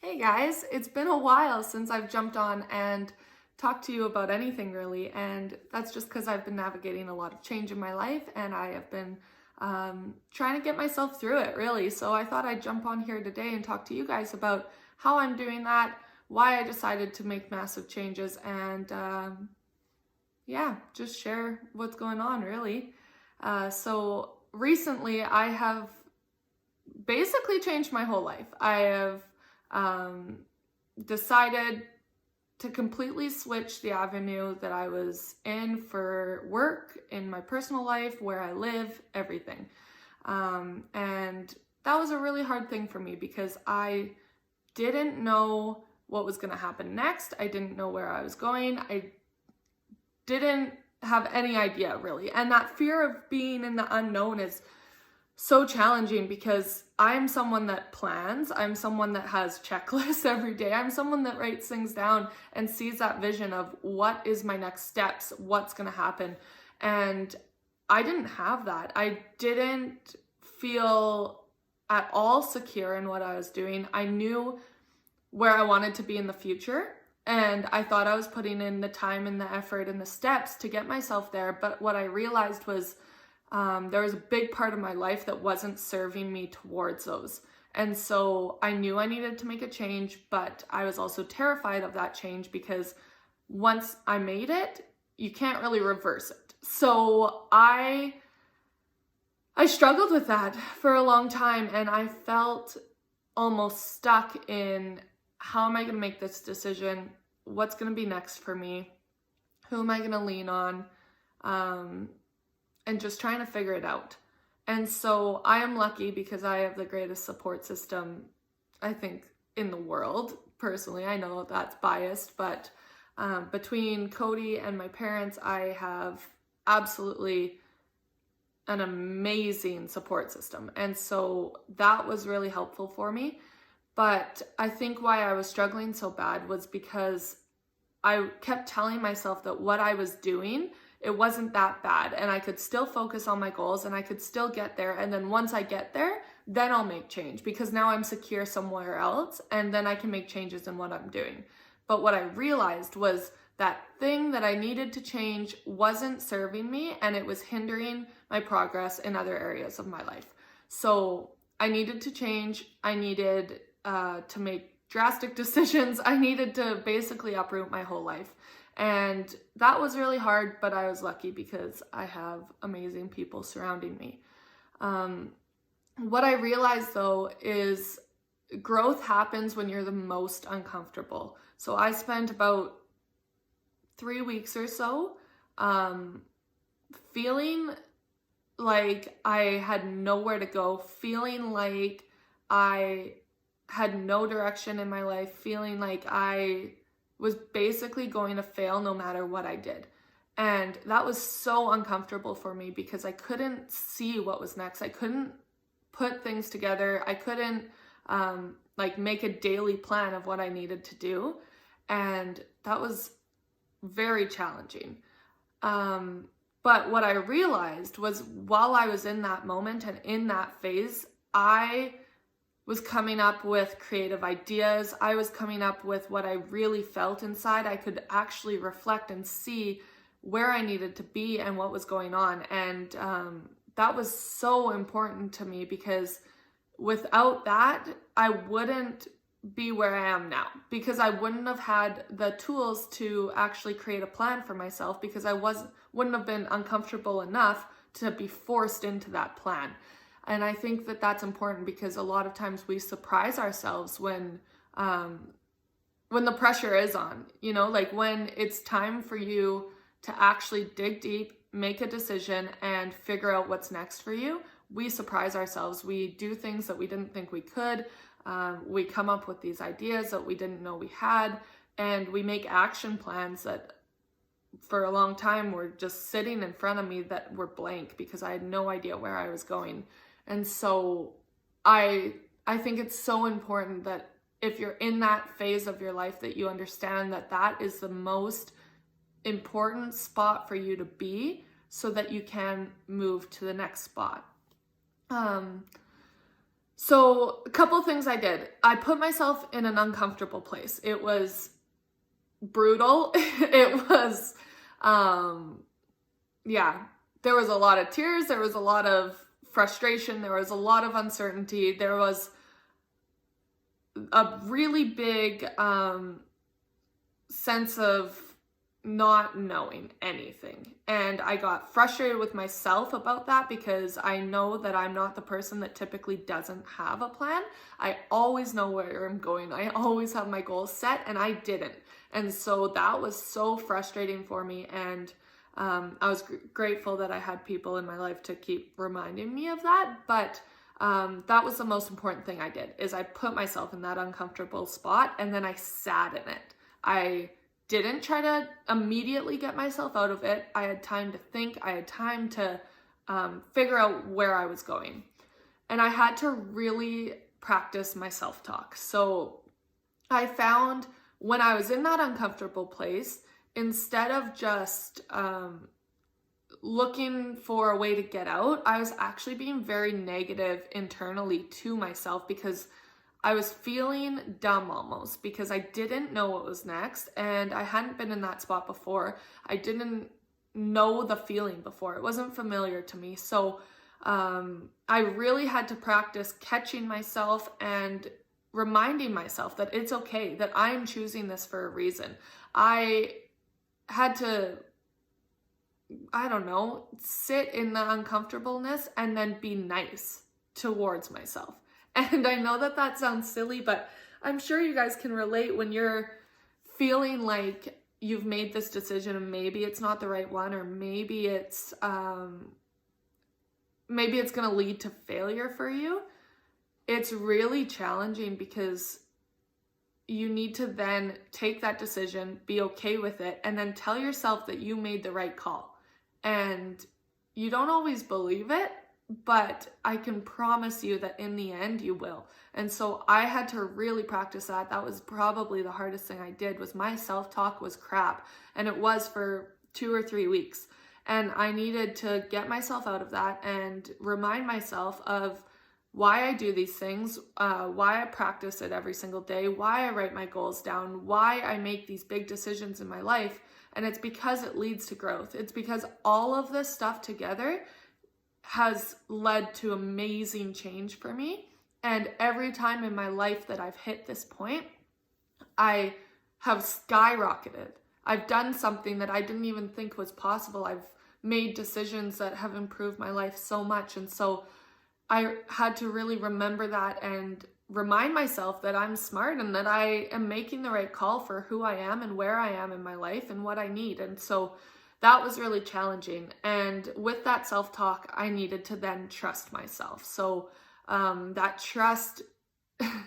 Hey guys, it's been a while since I've jumped on and talked to you about anything really, and that's just because I've been navigating a lot of change in my life and I have been trying to get myself through it really. So I thought I'd jump on here today and talk to you guys about how I'm doing that, why I decided to make massive changes, and yeah, just share what's going on really. So recently I have basically changed my whole life. I have um, decided to completely switch the avenue that I was in for work, in my personal life, where I live, everything. And that was a really hard thing for me because I didn't know what was going to happen next. I didn't know where I was going. I didn't have any idea really. And that fear of being in the unknown is so challenging because I'm someone that plans. I'm someone that has checklists every day. I'm someone that writes things down and sees that vision of what is my next steps, what's going to happen. And I didn't have that. I didn't feel at all secure in what I was doing. I knew where I wanted to be in the future, and I thought I was putting in the time and the effort and the steps to get myself there. But what I realized was there was a big part of my life that wasn't serving me towards those. And so I knew I needed to make a change, but I was also terrified of that change because once I made it, you can't really reverse it. So I struggled with that for a long time, and I felt almost stuck in how am I going to make this decision? What's going to be next for me? Who am I going to lean on? And just trying to figure it out. And so I am lucky because I have the greatest support system, I think, in the world. Personally, I know that's biased, but between Cody and my parents, I have absolutely an amazing support system. And so that was really helpful for me. But I think why I was struggling so bad was because I kept telling myself that what I was doing, it wasn't that bad, and I could still focus on my goals and I could still get there. And then once I get there, then I'll make change because now I'm secure somewhere else and then I can make changes in what I'm doing. But what I realized was that thing that I needed to change wasn't serving me and it was hindering my progress in other areas of my life. So I needed to change. I needed to make drastic decisions. I needed to basically uproot my whole life. And that was really hard, but I was lucky because I have amazing people surrounding me. What I realized though is growth happens when you're the most uncomfortable. So I spent about 3 weeks or so feeling like I had nowhere to go, feeling like I had no direction in my life, feeling like I was basically going to fail no matter what I did. And that was so uncomfortable for me because I couldn't see what was next. I couldn't put things together. I couldn't make a daily plan of what I needed to do. And that was very challenging. But what I realized was while I was in that moment and in that phase, I was coming up with creative ideas. I was coming up with what I really felt inside. I could actually reflect and see where I needed to be and what was going on. And that was so important to me because without that, I wouldn't be where I am now because I wouldn't have had the tools to actually create a plan for myself because I wouldn't have been uncomfortable enough to be forced into that plan. And I think that that's important because a lot of times we surprise ourselves when the pressure is on, like when it's time for you to actually dig deep, make a decision and figure out what's next for you. We surprise ourselves. We do things that we didn't think we could. We come up with these ideas that we didn't know we had, and we make action plans that for a long time were just sitting in front of me that were blank because I had no idea where I was going. And so I think it's so important that if you're in that phase of your life that you understand that that is the most important spot for you to be so that you can move to the next spot. So a couple things I did. I put myself in an uncomfortable place. It was brutal. It was, yeah, there was a lot of tears. There was a lot of frustration. There was a lot of uncertainty. There was a really big sense of not knowing anything. And I got frustrated with myself about that because I know that I'm not the person that typically doesn't have a plan. I always know where I'm going. I always have my goals set, and I didn't. And so that was so frustrating for me. And I was grateful that I had people in my life to keep reminding me of that. But that was the most important thing I did, is I put myself in that uncomfortable spot and then I sat in it. I didn't try to immediately get myself out of it. I had time to think. I had time to figure out where I was going. And I had to really practice my self-talk. So I found when I was in that uncomfortable place, instead of just looking for a way to get out, I was actually being very negative internally to myself because I was feeling dumb almost, because I didn't know what was next and I hadn't been in that spot before. I didn't know the feeling before. It wasn't familiar to me. So I really had to practice catching myself and reminding myself that it's okay, that I'm choosing this for a reason. I had to, I don't know, sit in the uncomfortableness and then be nice towards myself. And I know that that sounds silly, but I'm sure you guys can relate when you're feeling like you've made this decision and maybe it's not the right one, or maybe it's going to lead to failure for you. It's really challenging because you need to then take that decision, be okay with it, and then tell yourself that you made the right call. And you don't always believe it, but I can promise you that in the end you will. And so I had to really practice that. That was probably the hardest thing I did, was my self-talk was crap. And it was for 2 or 3 weeks. And I needed to get myself out of that and remind myself of why I do these things, why I practice it every single day, why I write my goals down, why I make these big decisions in my life. And it's because it leads to growth. It's because all of this stuff together has led to amazing change for me. And every time in my life that I've hit this point, I have skyrocketed. I've done something that I didn't even think was possible. I've made decisions that have improved my life so much. And so I had to really remember that and remind myself that I'm smart and that I am making the right call for who I am and where I am in my life and what I need. And so that was really challenging. And with that self-talk, I needed to then trust myself. So that trust, I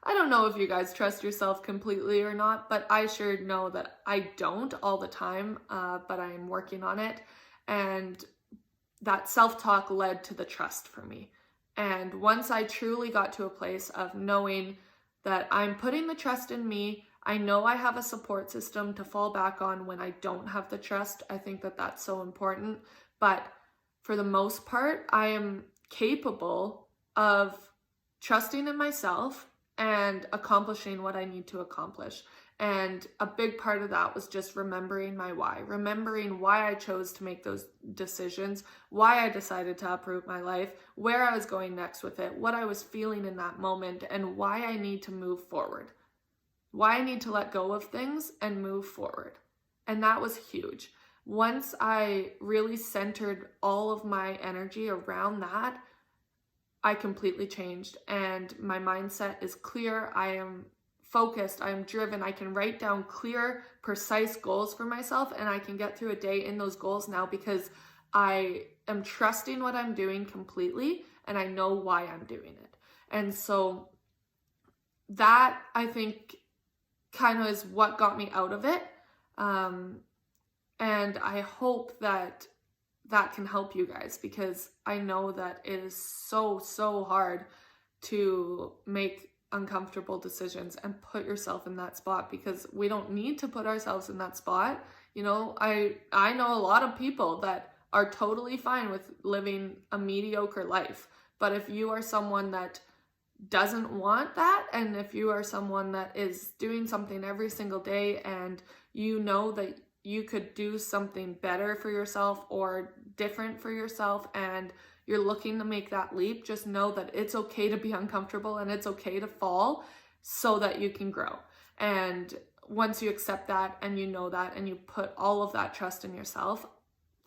don't know if you guys trust yourself completely or not, but I sure know that I don't all the time, but I am working on it. And that self-talk led to the trust for me. And once I truly got to a place of knowing that I'm putting the trust in me, I know I have a support system to fall back on when I don't have the trust. I think that that's so important. But for the most part, I am capable of trusting in myself and accomplishing what I need to accomplish. And a big part of that was just remembering my why, remembering why I chose to make those decisions, why I decided to uproot my life, where I was going next with it, what I was feeling in that moment, and why I need to move forward, why I need to let go of things and move forward. And that was huge. Once I really centered all of my energy around that, I completely changed and my mindset is clear. I am focused, I'm driven, I can write down clear, precise goals for myself, and I can get through a day in those goals now because I am trusting what I'm doing completely and I know why I'm doing it. And so that, I think, kind of is what got me out of it. And I hope that that can help you guys, because I know that it is so hard to make uncomfortable decisions and put yourself in that spot, because we don't need to put ourselves in that spot. You know, I know a lot of people that are totally fine with living a mediocre life, but if you are someone that doesn't want that, and if you are someone that is doing something every single day and you know that you could do something better for yourself or different for yourself and you're looking to make that leap, just know that it's okay to be uncomfortable and it's okay to fall so that you can grow. And once you accept that and you know that and you put all of that trust in yourself,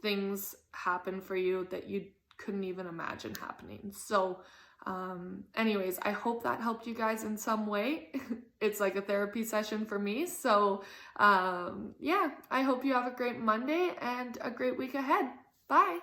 things happen for you that you couldn't even imagine happening. So anyways, I hope that helped you guys in some way. It's like a therapy session for me. So yeah, I hope you have a great Monday and a great week ahead. Bye.